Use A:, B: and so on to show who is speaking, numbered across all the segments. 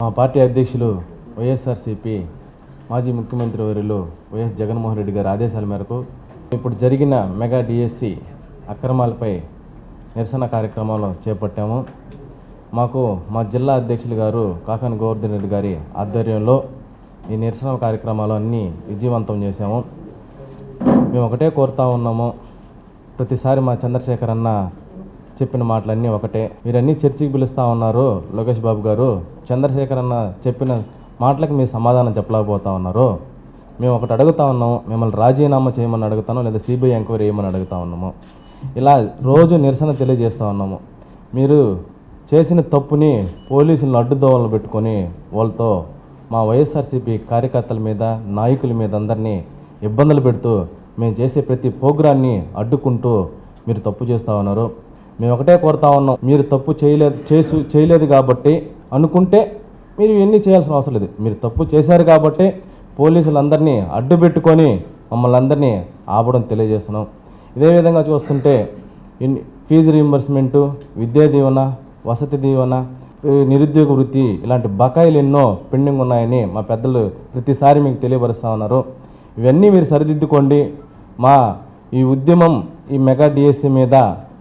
A: మా పార్టీ అధ్యక్షులు వైఎస్ఆర్సీపీ మాజీ ముఖ్యమంత్రి వర్యులు వైఎస్ జగన్మోహన్ రెడ్డి గారి ఆదేశాల మేరకు ఇప్పుడు జరిగిన మెగా డిఎస్సి అక్రమాలపై నిరసన కార్యక్రమాలు చేపట్టాము. మాకు మా జిల్లా అధ్యక్షులు గారు కాకాని గోవర్ధన్ రెడ్డి గారి ఆధ్వర్యంలో ఈ నిరసన కార్యక్రమాలు అన్నీ విజయవంతం చేశాము. మేము ఒకటే కోరుతా ఉన్నాము, ప్రతిసారి మా చంద్రశేఖర్ అన్న చెప్పిన మాటలన్నీ ఒకటే. మీరన్నీ చర్చకి పిలుస్తూ ఉన్నారు లోకేష్ బాబు గారు, చంద్రశేఖర్ అన్న చెప్పిన మాటలకు మీరు సమాధానం చెప్పలేకపోతా ఉన్నారు. మేము ఒకటి అడుగుతా ఉన్నాము, మిమ్మల్ని రాజీనామా చేయమని అడుగుతాను, లేదా సిబిఐ ఎంక్వైరీ చేయమని అడుగుతా ఉన్నాము. ఇలా రోజు నిరసన తెలియజేస్తూ ఉన్నాము. మీరు చేసిన తప్పుని పోలీసులను అడ్డుదోవలను పెట్టుకొని వాళ్ళతో మా వైఎస్ఆర్సీపీ కార్యకర్తల మీద, నాయకుల మీద అందరినీ ఇబ్బందులు పెడుతూ మేము చేసే ప్రతి ప్రోగ్రాన్ని అడ్డుకుంటూ మీరు తప్పు చేస్తూ ఉన్నారు. మేము ఒకటే కోరుతా ఉన్నాం, మీరు తప్పు చేయలేదు కాబట్టి అనుకుంటే మీరు ఇవన్నీ చేయాల్సిన అవసరం లేదు. మీరు తప్పు చేశారు కాబట్టి పోలీసులందరినీ అడ్డు పెట్టుకొని మమ్మల్ని అందరినీ ఆపడం తెలియజేస్తున్నాం. ఇదే విధంగా చూస్తుంటే ఫీజు రీయింబర్స్మెంటు, విద్యా దీవెన, వసతి దీవెన, నిరుద్యోగ వృత్తి ఇలాంటి బకాయిలు ఎన్నో పెండింగ్ ఉన్నాయని మా పెద్దలు ప్రతిసారి మీకు తెలియపరుస్తూ ఉన్నారు. ఇవన్నీ మీరు సరిదిద్దుకోండి. మా ఈ ఉద్యమం ఈ మెగా డిఎస్సి మీద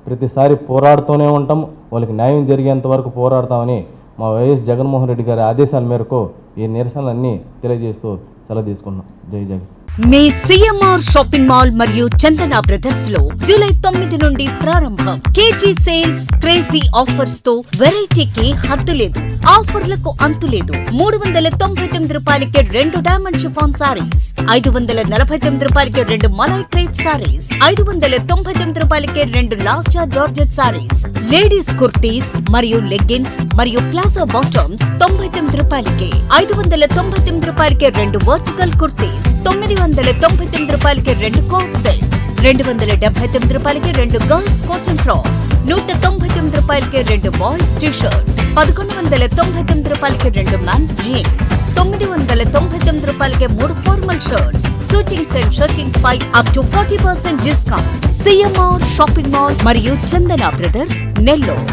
A: ప్రతిసారి పోరాడుతూనే ఉంటాం. వాళ్ళకి న్యాయం జరిగేంత వరకు పోరాడతామని మా వైఎస్ జగన్మోహన్ రెడ్డి గారి ఆదేశాల మేరకు ఈ నిరసనలన్నీ తెలియజేస్తూ సెలవు తీసుకున్నాం. జై జగన్.
B: మీ సిఎంఆర్ షాపింగ్ మాల్ మరియు చందన బ్రదర్స్ లో జూలై 9 నుండి ప్రారంభం. కేజీ సేల్స్, క్రేజీ ఆఫర్స్ తో వెరైటీకి హద్దు లేదు, ఆఫర్లకు అంతు లేదు. 399 రూపాయలకి 2 డైమండ్ షిఫాన్ సారీస్, 549 రూపాయలకి 2 మలై క్రేప్ సారీస్, 599 రూపాయలకి 2 లాస్టా జార్జెట్ సారీస్, లేడీస్ కుర్తీస్ మరియు లెగ్గిన్స్ మరియు ప్లాజో బాటమ్స్ 99 రూపాయలకి, 599 రూపాయలకి 2 వర్టికల్ కుర్తీస్, 999 రూపాయలకి 2 కోట్ సెట్స్, 279 రూపాయలకి 2 గర్ల్స్ కాటన్ ఫ్రాక్స్, 199 రూపాయలకి 2 బాయ్స్ టీ షర్ట్స్, 1199 రూపాయలకి 2 మెన్స్ జీన్స్, 999 రూపాయలకి 3 formal shirts, shootings and shirtings పై up to 40% discount. CMR shopping mall మరియు చందన బ్రదర్స్, నెల్లూరు.